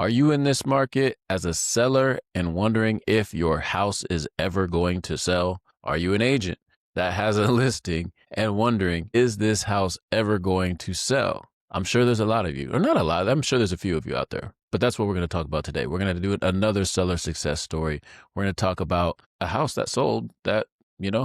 Are you in this market as a seller and wondering if your house is ever going to sell? Are you an agent that has a listing and wondering, is this house ever going to sell? I'm sure there's a lot of you, or not a lot. I'm sure there's a few of you out there, but that's what we're going to talk about today. We're going to do another seller success story. We're going to talk about a house that sold that,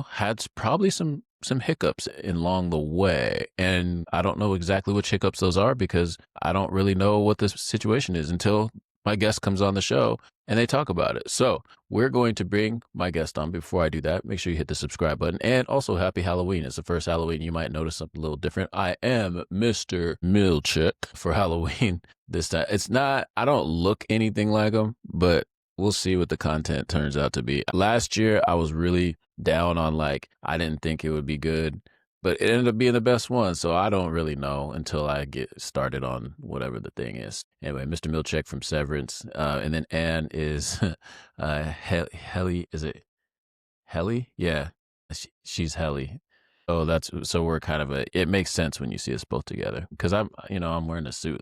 had probably some hiccups along the way. And I don't know exactly which hiccups those are because I don't really know what the situation is until my guest comes on the show and they talk about it. So we're going to bring my guest on. Before I do that, make sure you hit the subscribe button, and also happy Halloween. It's the first Halloween. You might notice something a little different. I am Mr. Milchick for Halloween this time. I don't look anything like him, but we'll see what the content turns out to be. Last year, I was really down on I didn't think it would be good, but it ended up being the best one. So I don't really know until I get started on whatever the thing is. Anyway, Mr. Milchick from Severance. And then Anne is Helly. Is it Helly? Yeah, she's Helly. Oh, so we're kind of it makes sense when you see us both together because I'm wearing a suit.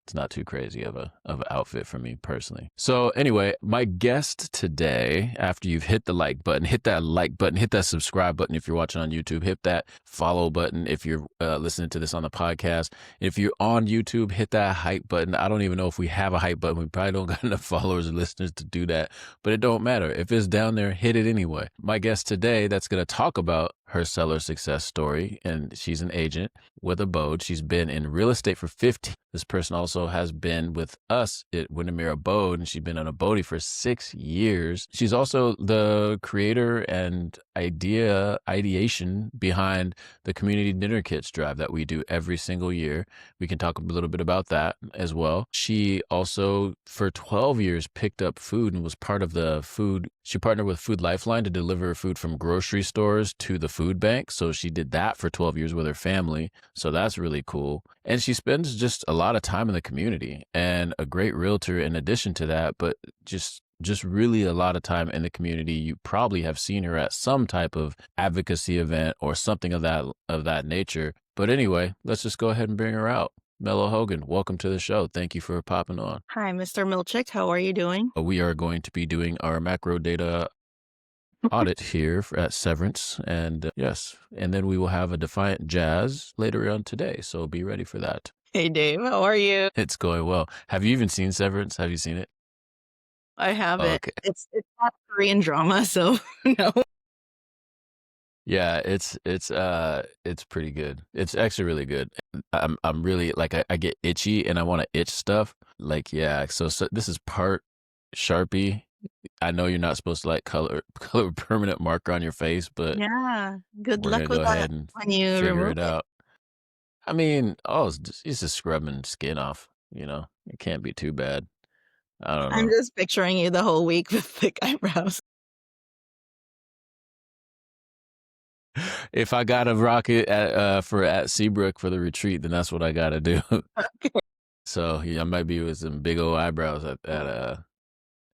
It's not too crazy of an outfit for me personally. So anyway, my guest today, after you've hit the like button, hit that subscribe button if you're watching on YouTube, hit that follow button if you're listening to this on the podcast. If you're on YouTube, hit that hype button. I don't even know if we have a hype button. We probably don't got enough followers or listeners to do that, but it don't matter. If it's down there, hit it anyway. My guest today that's going to talk about her seller success story, and she's an agent with Abode. She's been in real estate for 15. This person also has been with us at Windermere Abode, and she's been on Abode for 6 years. She's also the creator and ideation behind the community dinner kits drive that we do every single year. We can talk a little bit about that as well. She also, for 12 years, picked up food and was part of the food. She partnered with Food Lifeline to deliver food from grocery stores to the food bank. So she did that for 12 years with her family. So that's really cool. And she spends just a lot of time in the community and a great realtor in addition to that, but just really a lot of time in the community. You probably have seen her at some type of advocacy event or something of that nature. But anyway, let's just go ahead and bring her out. Melo Hogan, welcome to the show. Thank you for popping on. Hi, Mr. Milchick. How are you doing? We are going to be doing our macro data audit here at Severance, and yes, and then we will have a Defiant Jazz later on today, so be ready for that. Hey, Dave. How are you? It's going well. Have you even seen Severance? Have you seen it? I haven't. Okay. It's not Korean drama, so no. Yeah, it's pretty good. It's actually really good. I'm really I get itchy and I want to itch stuff. Yeah, so this is part Sharpie. I know you're not supposed to color permanent marker on your face, but Yeah. Good we're luck gonna with go that ahead and when you figure remove it it. out. I mean, it's just scrubbing skin off, It can't be too bad. I don't I'm know. just picturing you the whole week with thick eyebrows. If I got to rock it at Seabrook for the retreat, then that's what I got to do. So yeah, I might be with some big old eyebrows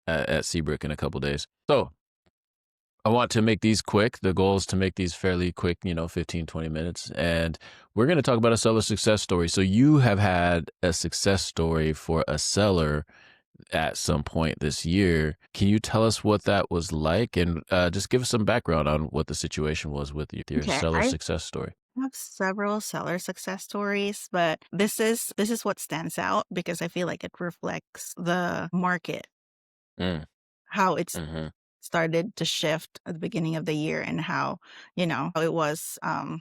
at Seabrook in a couple days. So I want to make these quick. The goal is to make these fairly quick, 15, 20 minutes. And we're going to talk about a seller success story. So you have had a success story for a seller at some point this year. Can you tell us what that was like, and just give us some background on what the situation was with your Okay, seller I success story? have several seller success stories, but this is what stands out because I feel like it reflects the market, Mm, how it's hmm started to shift at the beginning of the year and how it was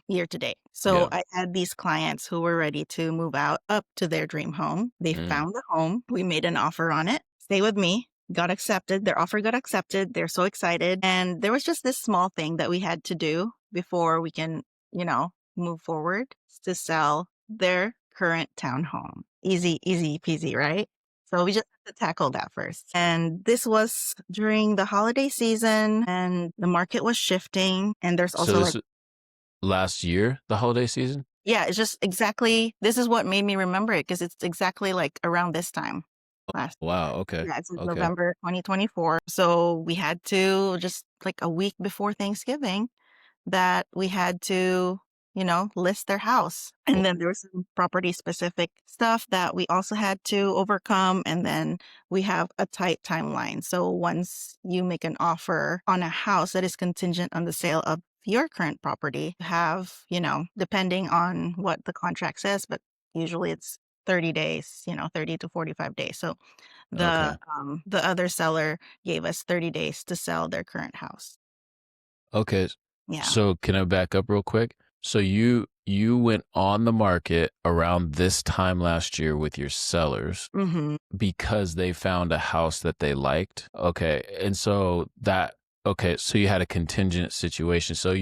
year to date. So Yeah. I had these clients who were ready to move out up to their dream home. They Mm. found the home. We made an offer on it. Stay with me. Got accepted. Their offer got accepted. They're so excited. And there was just this small thing that we had to do before we can, move forward to sell their current townhome. Easy peasy, right? So we just had to tackle that first. And this was during the holiday season and the market was shifting. And there's So also this is last year, the holiday season? yeah, it's just exactly, this is what made me remember it because it's exactly like around this time last. Wow. Okay. Yeah, it's like Okay. November 2024. So we had to just like a week before Thanksgiving that we had to, list their house. And then there was some property specific stuff that we also had to overcome. And then we have a tight timeline. So once you make an offer on a house that is contingent on the sale of your current property, you have, depending on what the contract says, but usually it's 30 days, 30 to 45 days. So Okay. the other seller gave us 30 days to sell their current house. Okay. Yeah. So can I back up real quick? So you went on the market around this time last year with your sellers Mm-hmm. because they found a house that they liked. Okay. And so you had a contingent situation. So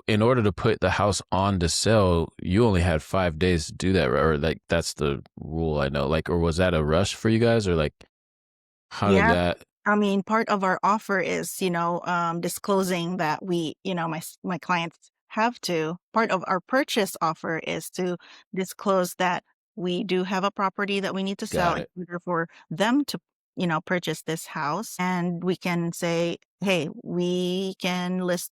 in order to put the house on to sell, you only had 5 days to do that, right? Or like that's the rule I know. Like, or was that a rush for you guys, or like how did Yeah. that? I mean, part of our offer is, disclosing that we, my clients have to. Part of our purchase offer is to disclose that we do have a property that we need to sell Got in it. order for them to, purchase this house. And we can say, hey, we can list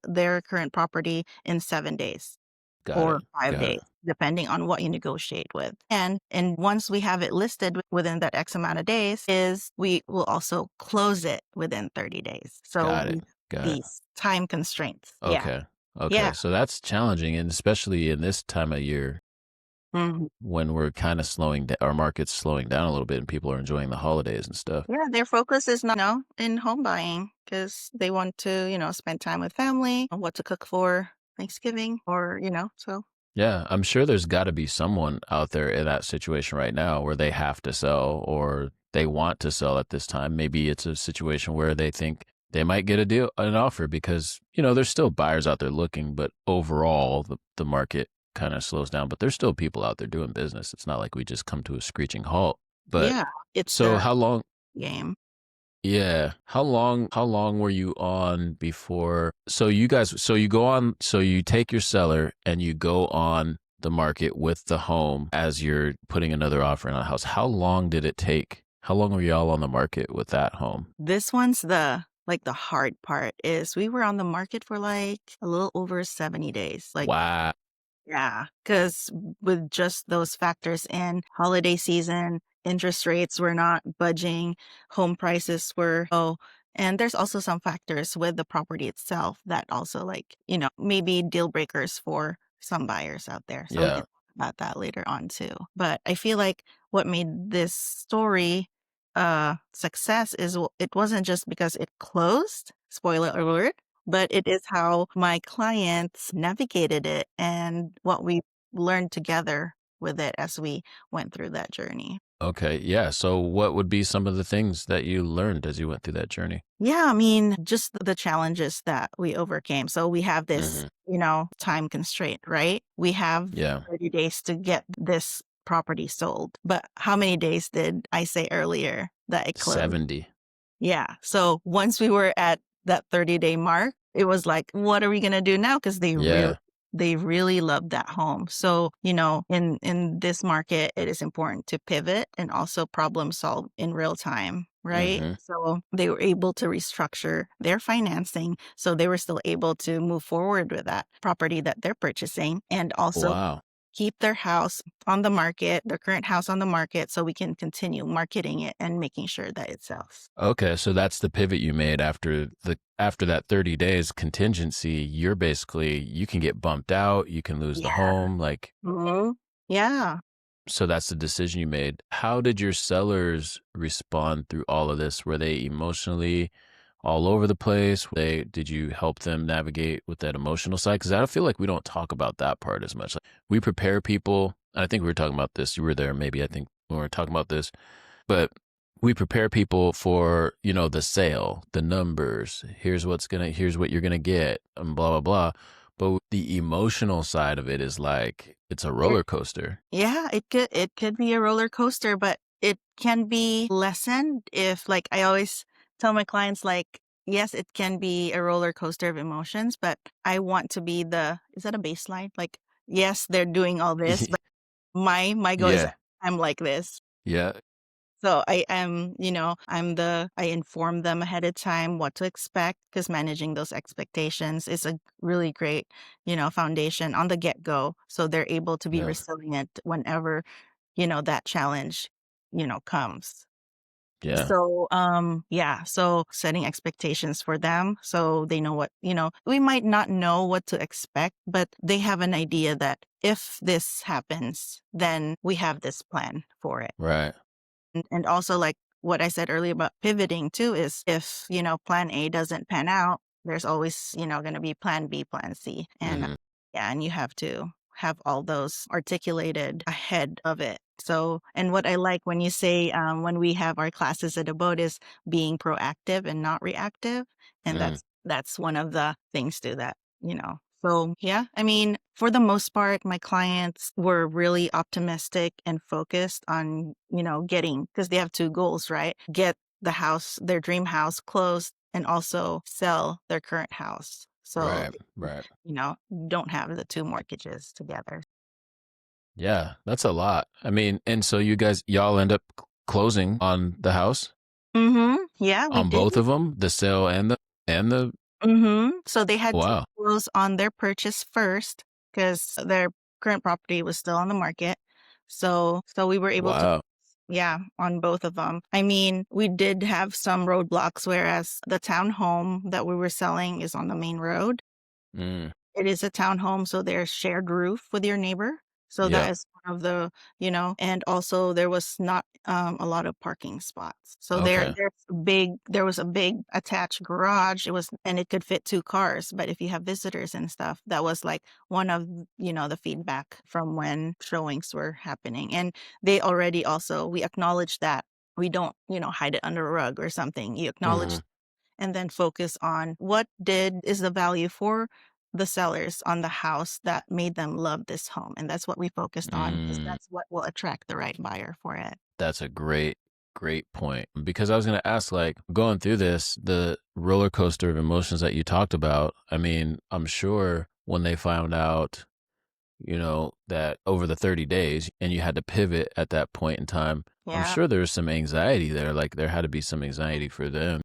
their current property in 7 days Got or it. 5 Got days, it. depending on what you negotiate with. And once we have it listed within that X amount of days, is we will also close it within 30 days. So Got it. Got it. these time constraints. Yeah. Okay. Yeah. Okay. So that's challenging, and especially in this time of year Mhm. when we're kind of slowing down, our market's slowing down a little bit, and people are enjoying the holidays and stuff. Yeah, their focus is not, in home buying because they want to, spend time with family, what to cook for Thanksgiving or, so Yeah, I'm sure there's got to be someone out there in that situation right now where they have to sell or they want to sell at this time. Maybe it's a situation where they think they might get an offer because, there's still buyers out there looking, but overall the market kind of slows down, but there's still people out there doing business. It's not like we just come to a screeching halt. But yeah, it's so the how long game. Yeah. How long were you on before? So you go on, so you take your seller and you go on the market with the home as you're putting another offer in on a house. How long did it take? How long were y'all on the market with that home? This one's the hard part is we were on the market for like a little over 70 days. Like, Wow. yeah, because with just those factors in holiday season, interest rates were not budging, home prices were low. And there's also some factors with the property itself that also maybe deal breakers for some buyers out there. So we can Yeah. talk about that later on too. But I feel like what made this story success is it wasn't just because it closed, spoiler alert, but it is how my clients navigated it and what we learned together with it as we went through that journey. Okay. Yeah. So what would be some of the things that you learned as you went through that journey? Yeah, I mean, just the challenges that we overcame. So we have this, Hmm. time constraint, right? We have Yeah. 30 days to get this property sold. But how many days did I say earlier that it closed? 70. Yeah. So once we were at that 30-day mark, it was like, what are we going to do now? Because Yeah. they really loved that home. So, in this market, it is important to pivot and also problem solve in real time, right? Hmm. So they were able to restructure their financing. So they were still able to move forward with that property that they're purchasing and also Wow. keep their house on the market, their current house on the market, so we can continue marketing it and making sure that it sells. Okay, so that's the pivot you made after that 30 days contingency. You can get bumped out, you can lose the Yeah. home, like, Mhm. Yeah. so that's the decision you made. How did your sellers respond through all of this? Were they emotionally all over the place? Did you help them navigate with that emotional side? Because I feel like we don't talk about that part as much. Like, we prepare people. I think we were talking about this. You were there, maybe. I think when we were talking about this, but we prepare people for, the sale, the numbers. Here's what you're gonna get, and blah blah blah. But the emotional side of it is like it's a It roller coaster. yeah, it could be a roller coaster, but it can be lessened if I always tell my clients yes, it can be a roller coaster of emotions, but I want to be is that a baseline? Like, yes, they're doing all this, but my goal is Yeah, I'm like this. yeah. So I am, I inform them ahead of time what to expect because managing those expectations is a really great, foundation on the get go. So they're able to be Yeah. resilient whenever, that challenge, comes. Yeah. So, yeah, so setting expectations for them so they know what, we might not know what to expect, but they have an idea that if this happens, then we have this plan for it. Right. And also like what I said earlier about pivoting too is if, plan A doesn't pan out, there's always, going to be plan B, plan C. And Hmm. yeah, and you have to have all those articulated ahead of it. So, and what I like when you say when we have our classes at Abode is being proactive and not reactive. And Mm. that's one of the things too that, So, yeah, I mean, for the most part, my clients were really optimistic and focused on, getting, because they have two goals, right? Get the house, their dream house closed and also sell their current house. So, Right. Right. don't have the two mortgages together. Yeah, that's a lot. I mean, and so y'all end up closing on the house, Yeah, we on did. both of them, the sale and the So they had to wow. close on their purchase first because their current property was still on the market. So we were able to, Wow. yeah, on both of them. I mean, we did have some roadblocks, whereas the townhome that we were selling is on the main road. Mm. It is a townhome, so there's shared roof with your neighbor. So that Yep. is one of the, and also there was not a lot of parking spots. So Okay. there was a big attached garage. And it could fit two cars. But if you have visitors and stuff, that was like one of, the feedback from when showings were happening. And they already also, we acknowledge that we don't, hide it under a rug or something. You acknowledge Hmm. and then focus on is the value for the sellers on the house that made them love this home. And that's what we focused on because Mm. that's what will attract the right buyer for it. That's a great point. Because I was going to ask, like, going through this, the roller coaster of emotions that you talked about. I mean, I'm sure when they found out, that over the 30 days and you had to pivot at that point in time, I'm Yeah. sure there was some anxiety there. Like, there had to be some anxiety for them.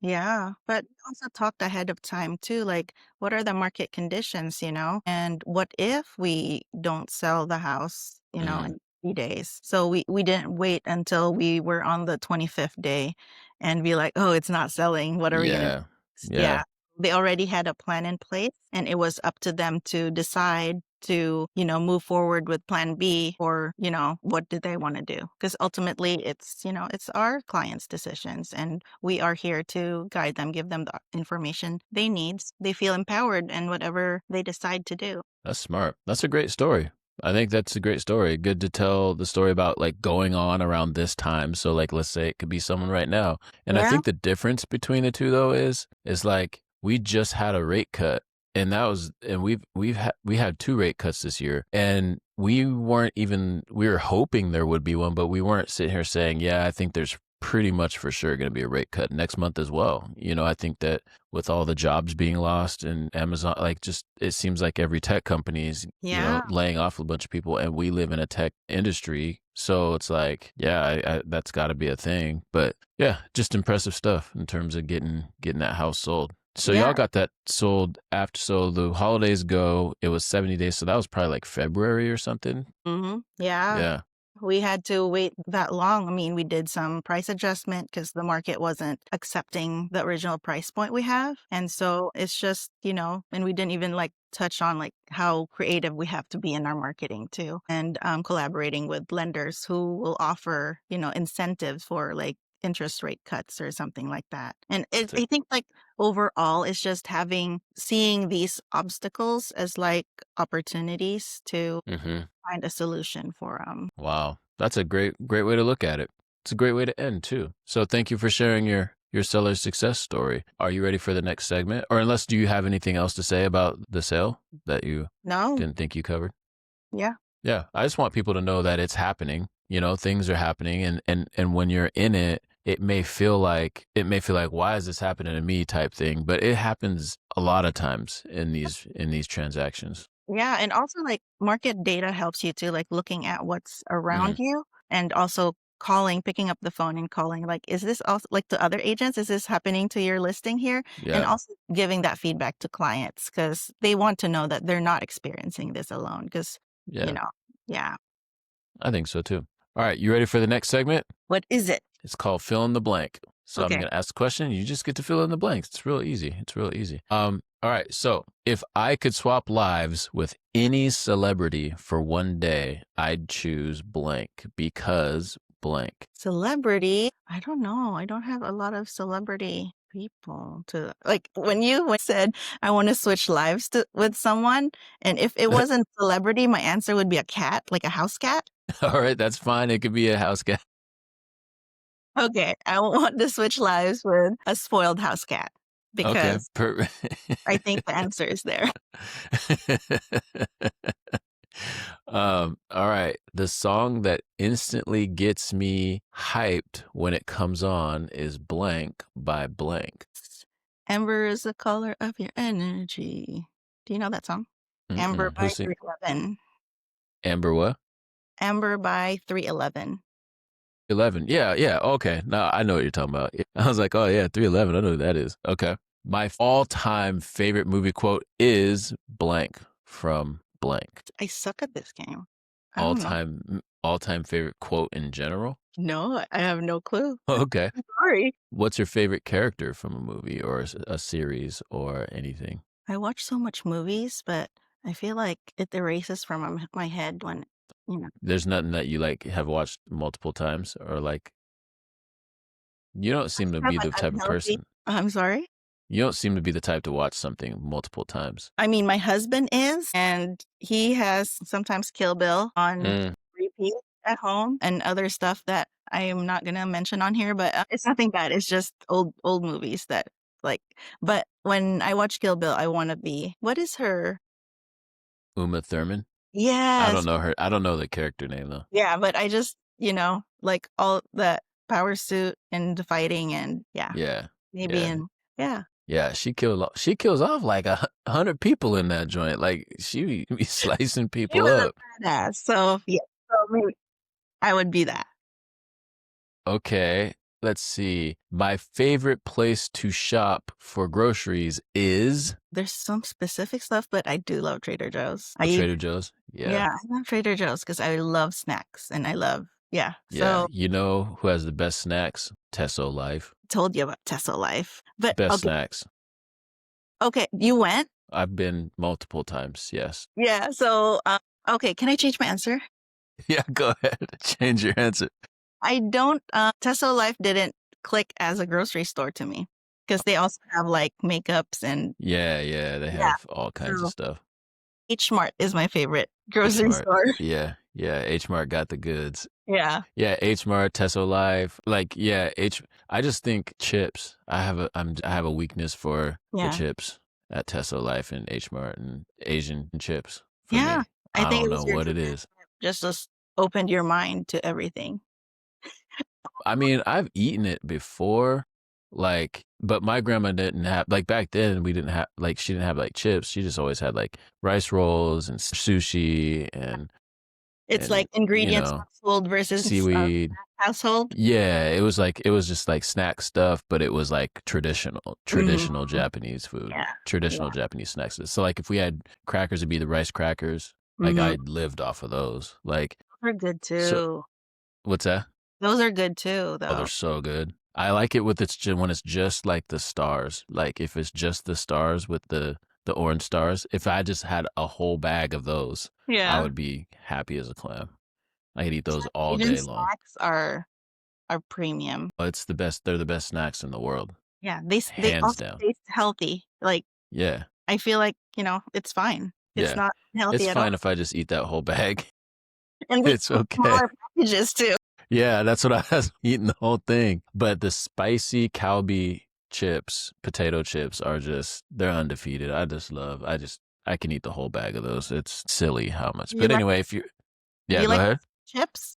Yeah. But also talked ahead of time too, like what are the market conditions, and what if we don't sell the house, Mm. in 3 days. So we didn't wait until we were on the 25th day and be like, oh, it's not selling. What are we going to Yeah. Yeah. Yeah. They already had a plan in place and it was up to them to decide to, move forward with plan B or, what do they want to do? Because ultimately it's our clients' decisions and we are here to guide them, give them the information they need. They feel empowered in whatever they decide to do. That's smart. That's a great story. I think that's a great story. Good to tell the story about like going on around this time. So like let's say it could be someone right now. And I Yeah. think the difference between the two though is like we just had a rate cut and we had two rate cuts this year and we were hoping there would be one, but we weren't sitting here saying, yeah, I think there's pretty much for sure going to be a rate cut next month as well. I think that with all the jobs being lost and Amazon, like just it seems like every tech company is, Yeah. laying off a bunch of people, and we live in a tech industry, so it's like, yeah, that's got to be a thing. But yeah, just impressive stuff in terms of getting that house sold. So y'all Yeah. got that sold after, so the holidays go. It was 70 days, so that was probably like February or something. Yeah. Yeah, We had to wait that long. I mean, we did some price adjustment because the market wasn't accepting the original price point we have. And so it's just, and we didn't even like touch on like how creative we have to be in our marketing too. And collaborating with lenders who will offer, incentives for like interest rate cuts or something like that. And that's a I think like overall it's just seeing these obstacles as like opportunities to mhm. find a solution for them. Wow. That's a great way to look at it. It's a great way to end too. So thank you for sharing your seller's success story. Are you ready for the next segment? Or unless do you have anything else to say about the sale that you No. didn't think you covered? Yeah. Yeah. I just want people to know that it's happening. Things are happening and when you're in it, it may feel like why is this happening to me type thing, but it happens a lot of times in these transactions. Yeah. And also like market data helps you too, like looking at what's around Mm, you and also picking up the phone and calling, like, is this also like to other agents? Is this happening to your listing here? And Yeah. also giving that feedback to clients because they want to know that they're not experiencing this alone. Because, Yeah. yeah. I think so too. All right. You ready for the next segment? What is it? It's called fill in the blank. So I'm Okay. going to ask a question. You just get to fill in the blanks. It's real easy. All right. So if I could swap lives with any celebrity for one day, I'd choose blank because blank. Celebrity. I don't know. I don't have a lot of celebrity people to like when you said I want to switch lives with someone, and if it wasn't celebrity, my answer would be a cat, like a house cat. All right. That's fine. It could be a house cat. Okay, I want to switch lives with a spoiled house cat Okay. because I think the answer is there. All right. The song that instantly gets me hyped when it comes on is Blank by Blank. Amber is the color of your energy. Do you know that song? Amber by Who's sing? 311. Amber what? Amber by 311. 11. Yeah, yeah. Okay. Now I know what you're talking about. I was like, oh yeah, 311. I know who that is. Okay. My all-time favorite movie quote is blank from blank. I suck at this game. I don't know. All-time favorite quote in general? No, I have no clue. Okay. I'm sorry. What's your favorite character from a movie or a series or anything? I watch so much movies, but I feel like it erases from my head when, There's nothing that you like have watched multiple times or like you don't seem to have be an the type of unhealthy. person. I'm sorry. You don't seem to be the type to watch something multiple times. I mean, my husband is, and he has sometimes Kill Bill on repeat at home and other stuff that I am not going to mention on here, but it's nothing bad. It's just old movies that like, but when I watch Kill Bill, I want to be, what is her? Uma Thurman? Yes. I don't know her. I don't know the character name though. Yeah, but I just, like all that power suit and the fighting and Yeah. maybe yeah. Yeah, she kills off like 100 people in that joint. Like she be slicing people up. Badass. So yeah, so maybe I would be that. Okay, let's see. My favorite place to shop for groceries is There's some specific stuff, but I do love Trader Joe's. Trader Joe's. Yeah, I love Trader Joe's because I love snacks and I love Yeah, So you know who has the best snacks? Tesso Life. told you about Tesla Life, but Best snacks. Okay, you went? I've been multiple times. Yes. Yeah. So okay, can I change my answer? Yeah, go ahead. Change your answer. I don't. Tesla Life didn't click as a grocery store to me because they also have like makeups and Yeah, they have all kinds of stuff. H Mart is my favorite grocery store. Yeah, H Mart got the goods. Yeah. Yeah, H Mart, Tesso Life, like I just think chips. I have a weakness for the chips at Tesso Life and H Mart and Asian chips. For me. I think don't know what it is. Just opened your mind to everything. I mean, I've eaten it before, like, but my grandma didn't have, like, back then we didn't have, like, she didn't have like chips. She just always had like rice rolls and sushi and. It's like ingredients household versus seaweed household. Yeah, it was just like snack stuff, but it was like traditional Japanese food, traditional Japanese snacks. So like if we had crackers, it'd be the rice crackers. Like I lived off of those. Like those are good too. So, what's that? Those are good too, though. Oh, they're so good. I like it when it's just like the stars. Like if it's just the stars with the orange stars. If I just had a whole bag of those, I would be happy as a clam. I could eat those all day long. Snacks are premium. It's the best. They're the best snacks in the world. Yeah, they also taste healthy. Like I feel like it's fine. It's not healthy at all. It's fine if I just eat that whole bag. And it's okay. Smaller packages too. Yeah, that's what I was eating the whole thing. But the spicy Calbee chips, potato chips they're undefeated. I can eat the whole bag of those. It's silly how much. But anyway, if you go ahead. Chips?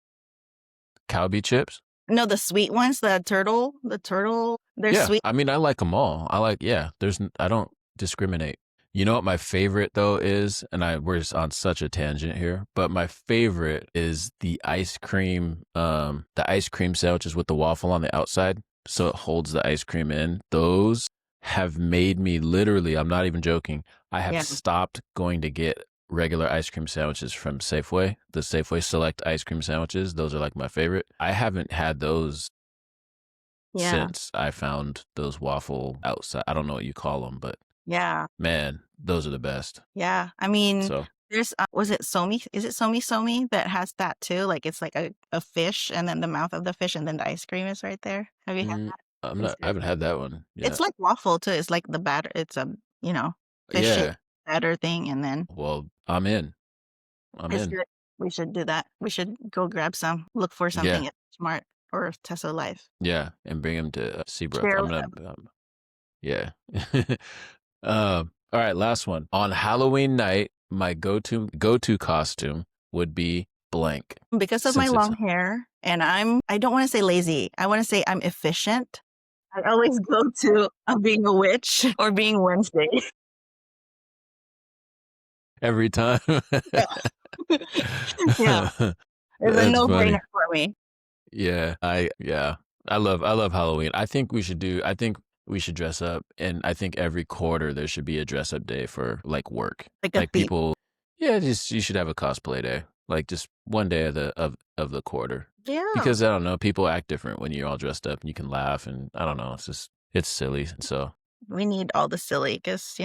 Calbee chips? No, the sweet ones, the turtle, they're sweet. I mean, I like them all. I don't discriminate. You know what my favorite though is, and we're just on such a tangent here, but my favorite is the ice cream sandwiches with the waffle on the outside, so it holds the ice cream in. Those have made me literally, I'm not even joking, I have Yeah. stopped going to get regular ice cream sandwiches from Safeway. The Safeway Select ice cream sandwiches, those are like my favorite. I haven't had those Yeah. since I found those waffle outside. I don't know what you call them, but Yeah. man, those are the best. Yeah. I mean, So there's, was it Somi? Is it Somi that has that too? Like it's like a fish and then the mouth of the fish and then the ice cream is right there. Have you had mm, that? It's I good. haven't had that one It's yet. like waffle too. It's like the batter. It's a, you know, fish shape Yeah. batter thing. And then Well, I'm in. I'm it's in. good. We should do that. We should go grab some, look for Yeah. something at Smart or Tesla Life. Yeah. And bring him to Seabrook. Share I'm with gonna. them. Yeah. All right. Last one. On Halloween night, my go to costume would be blank. Because of my Since it's long hair and I don't want to say lazy. I want to say I'm efficient. I always go to being a witch or being Wednesday. every time. Yeah. Yeah. It's a That's no-brainer funny. for me. Yeah. I love Halloween. I think we should dress up, and I think every quarter there should be a dress up day for like work. Like a Like thief. people, yeah, just you should have a cosplay day. Like just one day of the quarter. Yeah. Because I don't know, people act different when you're all dressed up and you can laugh, and I don't know, it's silly. So We need all the silly because,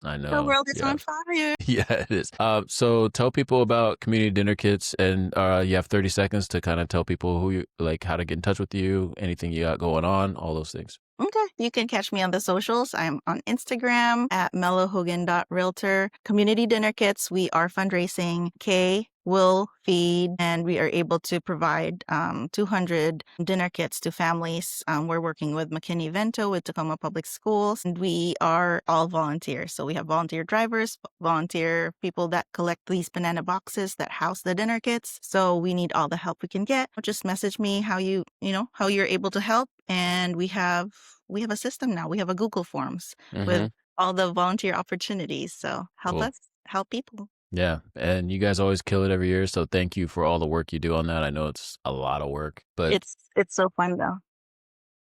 I the know. world is Yeah. on fire. Yeah, it is. So tell people about community dinner kits, and you have 30 seconds to kind of tell people who you like, how to get in touch with you, anything you got going on, all those things. Okay. You can catch me on the socials. I'm on Instagram at melohogan.realtor. Community dinner kits, we are fundraising. Kay will feed, and we are able to provide 200 dinner kits to families. We're working with McKinney-Vento with Tacoma Public Schools, and we are all volunteers. So we have volunteer drivers, volunteer people that collect these banana boxes that house the dinner kits. So we need all the help we can get. Just message me how how you're able to help, and we have a system now. We have a Google Forms with Mm-hmm. all the volunteer opportunities. So help Cool. us help people. Yeah, and you guys always kill it every year, so thank you for all the work you do on that. I know it's a lot of work, but It's so fun though.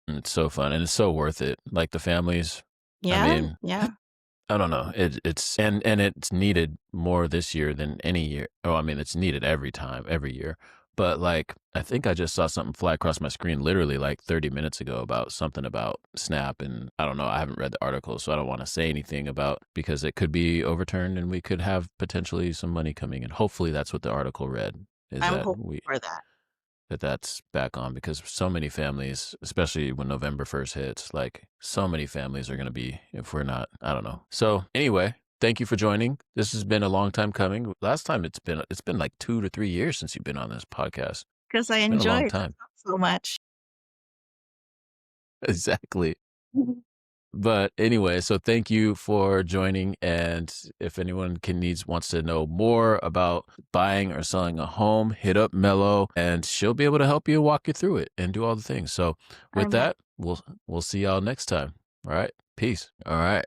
it's so fun and it's so worth it. Like the families, I Yeah, mean, yeah. I don't know. It's and it's needed more this year than any year. Oh, I mean, it's needed every time, every year. But like, I think I just saw something fly across my screen literally like 30 minutes ago about something about SNAP, and I don't know. I haven't read the article, so I don't want to say anything about, because it could be overturned and we could have potentially some money coming in. Hopefully, that's what the article read, is I'm that hoping for that. that's back on, because so many families, especially when November 1st hits, like so many families are going to be, if we're not, I don't know. So anyway, thank you for joining. This has been a long time coming. Last time it's been like 2 to 3 years since you've been on this podcast. Because I It's been a long enjoyed time. so much. Exactly. But anyway, so thank you for joining. And if anyone wants to know more about buying or selling a home, hit up Melo and she'll be able to help you, walk you through it and do all the things. So with I'm that, we'll see y'all next time. All right. Peace. All right.